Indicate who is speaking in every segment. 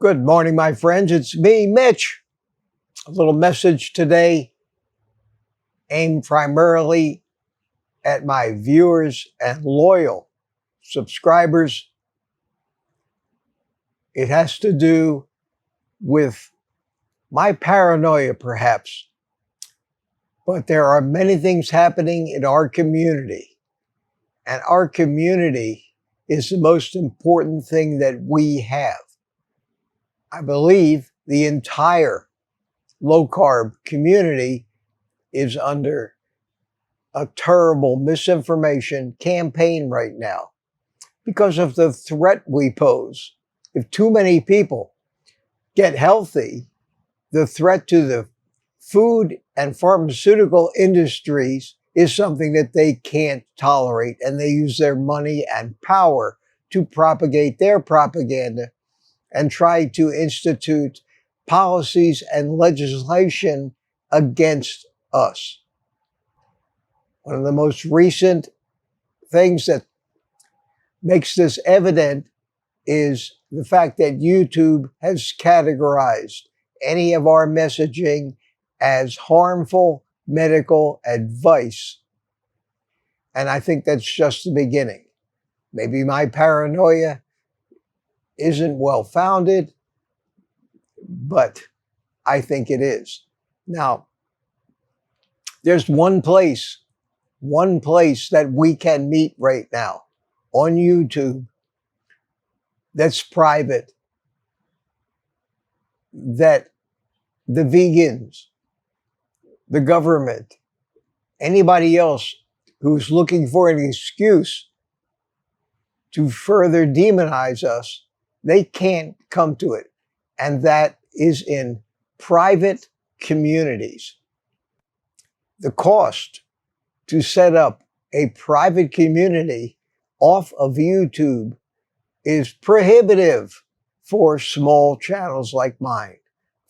Speaker 1: Good morning, my friends. It's me, Mitch. A little message today aimed primarily at my viewers and loyal subscribers. It has to do with my paranoia, perhaps, but there are many things happening in our community, and our community is the most important thing that we have. I believe the entire low-carb community is under a terrible misinformation campaign right now because of the threat we pose. If too many people get healthy, the threat to the food and pharmaceutical industries is something that they can't tolerate, and they use their money and power to propagate their propaganda and try to institute policies and legislation against us. One of the most recent things that makes this evident is the fact that YouTube has categorized any of our messaging as harmful medical advice. And I think that's just the beginning. Maybe my paranoia isn't well-founded, but I think it is. Now, there's one place that we can meet right now on YouTube that's private, that the vegans, the government, anybody else who's looking for an excuse to further demonize us, they can't come to it. And that is in private communities. The cost to set up a private community off of YouTube is prohibitive for small channels like mine.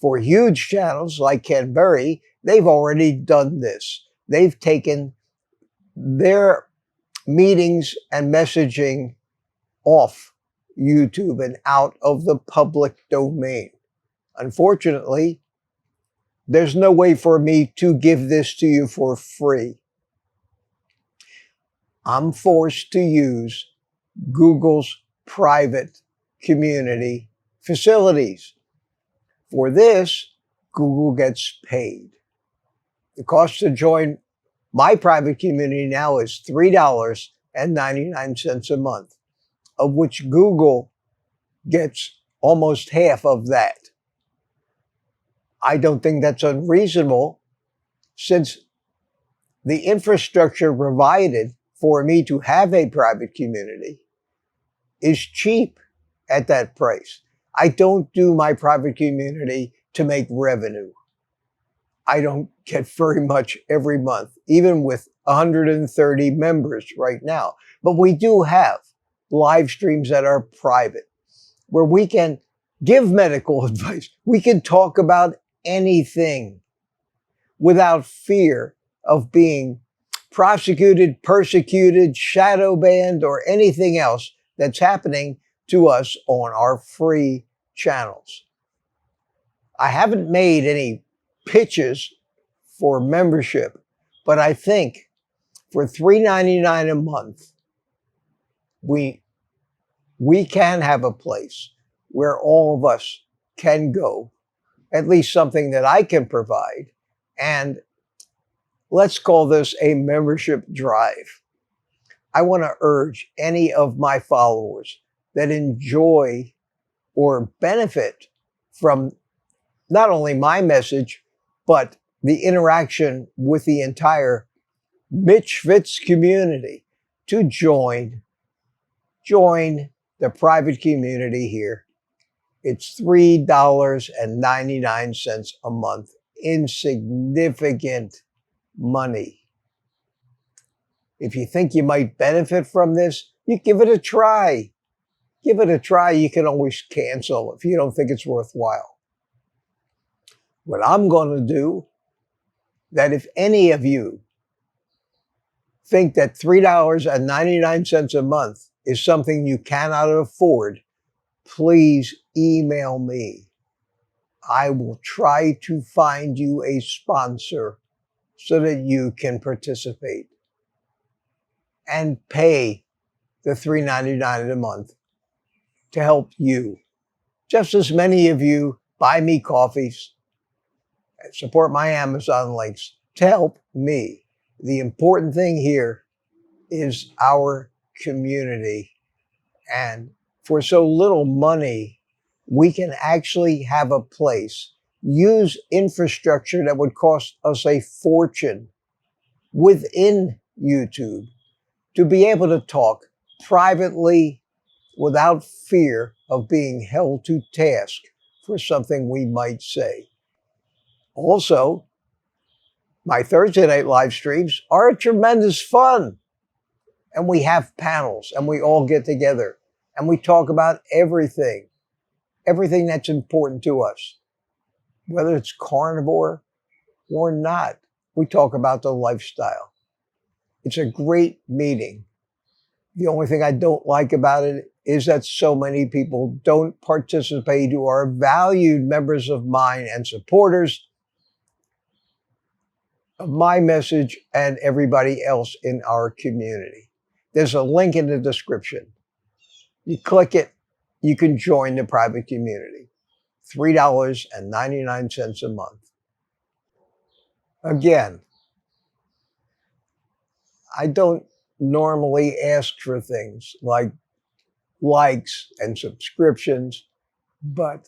Speaker 1: For huge channels like Ken Berry, they've already done this. They've taken their meetings and messaging off YouTube and out of the public domain. Unfortunately, there's no way for me to give this to you for free. I'm forced to use Google's private community facilities. For this, Google gets paid. The cost to join my private community now is $3.99 a month, of which Google gets almost half of that. I don't think that's unreasonable, since the infrastructure provided for me to have a private community is cheap at that price. I don't do my private community to make revenue. I don't get very much every month, even with 130 members right now. But we do have live streams that are private, where we can give medical advice. We can talk about anything without fear of being prosecuted, persecuted, shadow banned, or anything else that's happening to us on our free channels. I haven't made any pitches for membership, but I think for $3.99 a month, we can have a place where all of us can go, at least something that I can provide, and let's call this a membership drive. I want to urge any of my followers that enjoy or benefit from not only my message, but the interaction with the entire Mitch Fitz community to join the private community here. It's $3.99 a month. Insignificant money. If you think you might benefit from this, you give it a try. Give it a try. You can always cancel if you don't think it's worthwhile. What I'm going to do, that if any of you think that $3.99 a month is something you cannot afford, please email me. I will try to find you a sponsor so that you can participate and pay the $3.99 a month to help you. Just as many of you buy me coffees and support my Amazon links to help me. The important thing here is our community. And for so little money, we can actually have a place, use infrastructure that would cost us a fortune within YouTube to be able to talk privately without fear of being held to task for something we might say. Also, my Thursday night live streams are tremendous fun. And we have panels and we all get together and we talk about everything that's important to us, whether it's carnivore or not. We talk about the lifestyle. It's a great meeting. The only thing I don't like about it is that so many people don't participate who are valued members of mine and supporters of my message and everybody else in our community. There's a link in the description. You click it, you can join the private community. $3.99 a month. Again, I don't normally ask for things like likes and subscriptions, but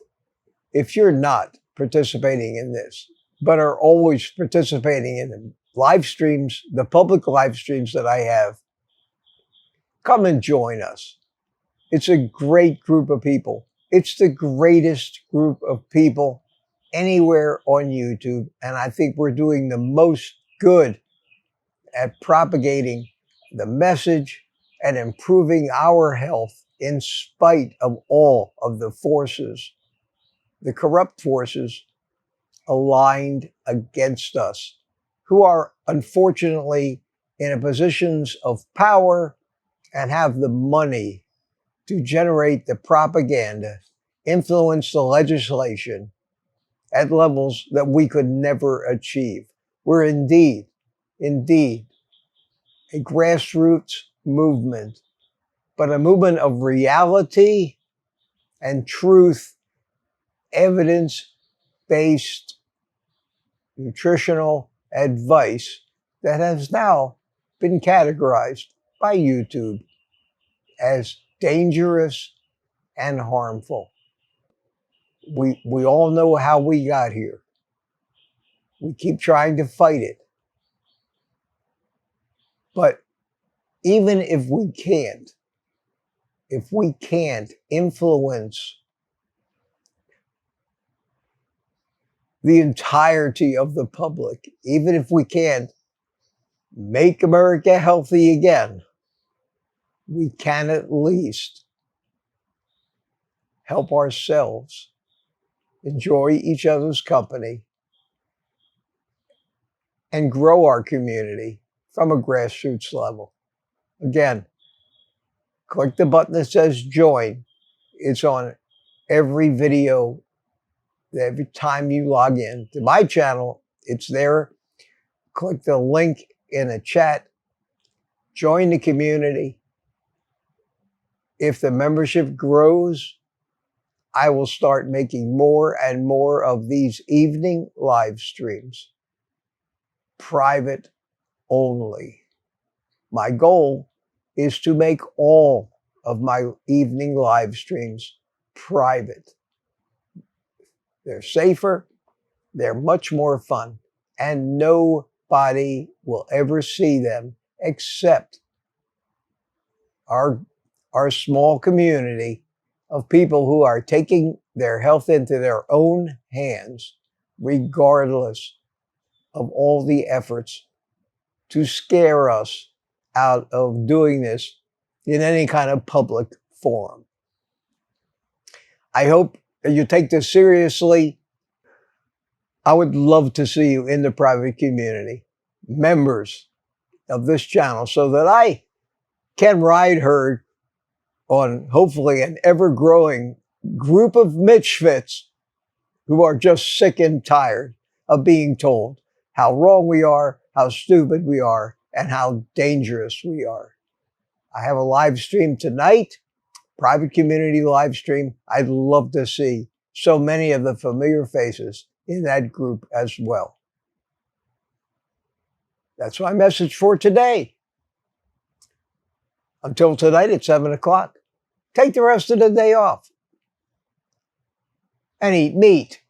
Speaker 1: if you're not participating in this, but are always participating in the live streams, the public live streams that I have, come and join us. It's a great group of people. It's the greatest group of people anywhere on YouTube. And I think we're doing the most good at propagating the message and improving our health in spite of all of the forces, the corrupt forces aligned against us, who are unfortunately in positions of power and have the money to generate the propaganda, influence the legislation at levels that we could never achieve. We're indeed a grassroots movement, but a movement of reality and truth, evidence-based nutritional advice that has now been categorized by YouTube as dangerous and harmful. We all know how we got here. We keep trying to fight it. But even if we can't influence the entirety of the public, even if we can't make America healthy again, we can at least help ourselves enjoy each other's company and grow our community from a grassroots level. Again, click the button that says join. It's on every video. Every time you log in to my channel, it's there. Click the link in the chat. Join the community. If the membership grows, I will start making more and more of these evening live streams. Private only. My goal is to make all of my evening live streams private. They're safer, they're much more fun, and nobody will ever see them except our small community of people who are taking their health into their own hands, regardless of all the efforts to scare us out of doing this in any kind of public forum. I hope that you take this seriously. I would love to see you in the private community, members of this channel, so that I can ride herd on hopefully an ever-growing group of Mitchfits who are just sick and tired of being told how wrong we are, how stupid we are, and how dangerous we are. I have a live stream tonight, private community live stream. I'd love to see so many of the familiar faces in that group as well. That's my message for today. Until tonight at 7 o'clock, take the rest of the day off and eat meat.